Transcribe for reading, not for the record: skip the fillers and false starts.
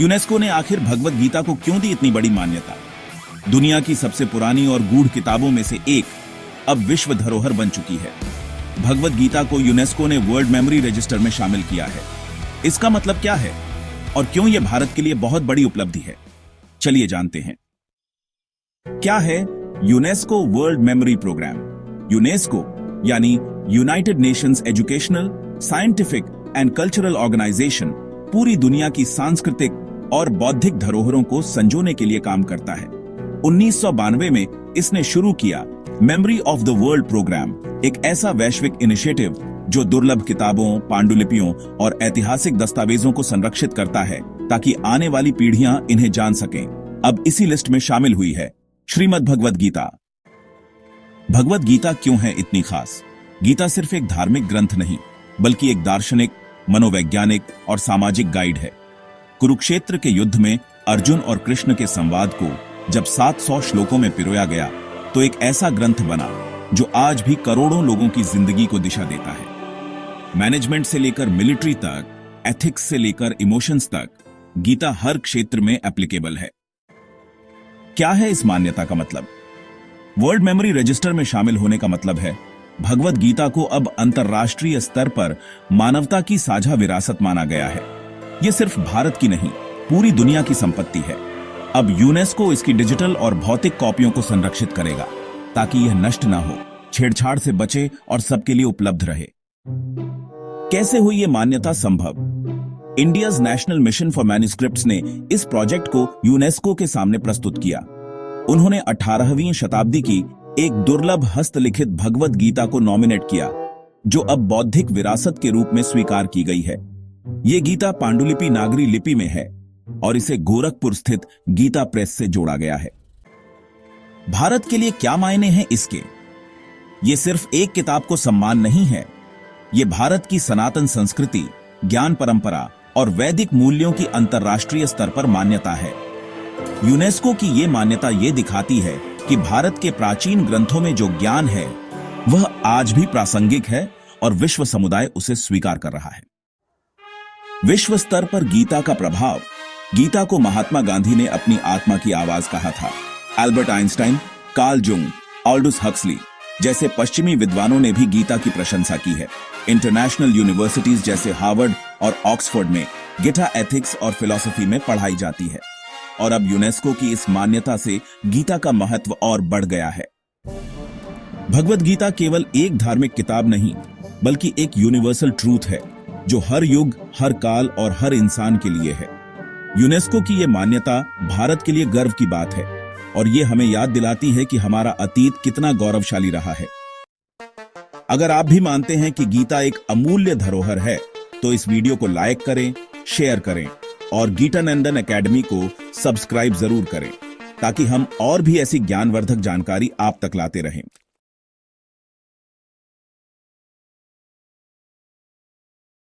UNESCO ने आखिर भगवत गीता को क्यों दी इतनी बड़ी मान्यता? दुनिया की सबसे पुरानी और गूढ़ किताबों में से एक अब विश्व धरोहर बन चुकी है। भगवत गीता को यूनेस्को ने वर्ल्ड मेमोरी रजिस्टर में शामिल किया है। इसका मतलब क्या है और क्यों यह भारत के लिए बहुत बड़ी उपलब्धि है? चलिए जानते हैं। क्या है UNESCO world memory program? UNESCO यानी United Nations educational, scientific and cultural organization पूरी दुनिया की सांस्कृतिक और बौद्धिक धरोहरों को संजोने के लिए काम करता है। 1992 में इसने शुरू किया memory of the world program, एक ऐसा वैश्विक इनिशिएटिव जो दुर्लभ किताबों, पांडुलिपियों और ऐतिहासिक दस्तावेजों को संरक्षित करता है ताकि आने वाली पीढ़ियां इन्हें जान सकें। अब इसी लिस्ट में शामिल हुई है श्रीमद् भगवद गीता। भगवद गीता क्यों है इतनी खास? गीता सिर्फ एक धार्मिक ग्रंथ नहीं, बल्कि एक दार्शनिक, मनोवैज्ञानिक और सामाजिक गाइड है। कुरुक्षेत्र के युद्ध में अर्जुन और कृष्ण के संवाद को जब 700 श्लोकों में पिरोया गया तो एक ऐसा ग्रंथ बना जो आज भी करोड़ों लोगों की जिंदगी को दिशा देता है। मैनेजमेंट से लेकर मिलिट्री तक, एथिक्स से लेकर इमोशंस तक, गीता हर क्षेत्र में एप्लीकेबल है। क्या है इस मान्यता का मतलब? वर्ल्ड मेमोरी रजिस्टर में शामिल होने का मतलब है भगवद गीता को अब अंतर्राष्ट्रीय स्तर पर मानवता की साझा विरासत माना गया है। यह सिर्फ भारत की नहीं, पूरी दुनिया की संपत्ति है। अब यूनेस्को इसकी डिजिटल और भौतिक कॉपियों को संरक्षित करेगा ताकि यह नष्ट ना हो, छेड़छाड़ से बचे और सबके लिए उपलब्ध रहे। कैसे हुई यह मान्यता संभव? India's national mission for manuscripts ने इस प्रोजेक्ट को यूनेस्को के सामने प्रस्तुत किया। उन्होंने 18वीं शताब्दी की एक दुर्लभ हस्तलिखित भगवद गीता को नॉमिनेट किया, जो अब बौद्धिक विरासत के रूप में स्वीकार की गई है। यह गीता पांडुलिपि नागरी लिपि में है और इसे गोरखपुर स्थित गीता प्रेस से जोड़ा गया है। भारत के लिए क्या मायने हैं इसके? यह सिर्फ एक किताब को सम्मान नहीं है, यह भारत की सनातन संस्कृति, ज्ञान परंपरा और वैदिक मूल्यों की अंतर्राष्ट्रीय स्तर पर मान्यता है। यूनेस्को की यह मान्यता यह दिखाती है कि भारत के प्राचीन ग्रंथों में जो ज्ञान है वह आज भी प्रासंगिक है और विश्व समुदाय उसे स्वीकार कर रहा है। विश्व स्तर पर गीता का प्रभाव। गीता को महात्मा गांधी ने अपनी आत्मा की आवाज कहा था। Albert Einstein, Carl Jung, Aldous Huxley जैसे पश्चिमी विद्वानों ने भी गीता की प्रशंसा की है। इंटरनेशनल यूनिवर्सिटीज जैसे हार्वर्ड और ऑक्सफोर्ड में गीता एथिक्स और फिलॉसफी में पढ़ाई जाती है। और अब यूनेस्को की इस मान्यता से गीता का महत्व और बढ़ गया है। भगवद गीता केवल एक धार्मिक किताब नहीं, बल्कि एक यूनिवर्सल ट्रूथ है जो हर युग, हर काल और हर इंसान के लिए है। यूनेस्को की यह मान्यता भारत के लिए गर्व की बात है और यह हमें याद दिलाती है कि हमारा अतीत कितना गौरवशाली रहा है। अगर आप भी मानते हैं कि गीता एक अमूल्य धरोहर है तो इस वीडियो को लाइक करें, शेयर करें और गीतानंदन एकेडमी को सब्सक्राइब जरूर करें ताकि हम और भी ऐसी ज्ञानवर्धक जानकारी आप तक लाते रहें।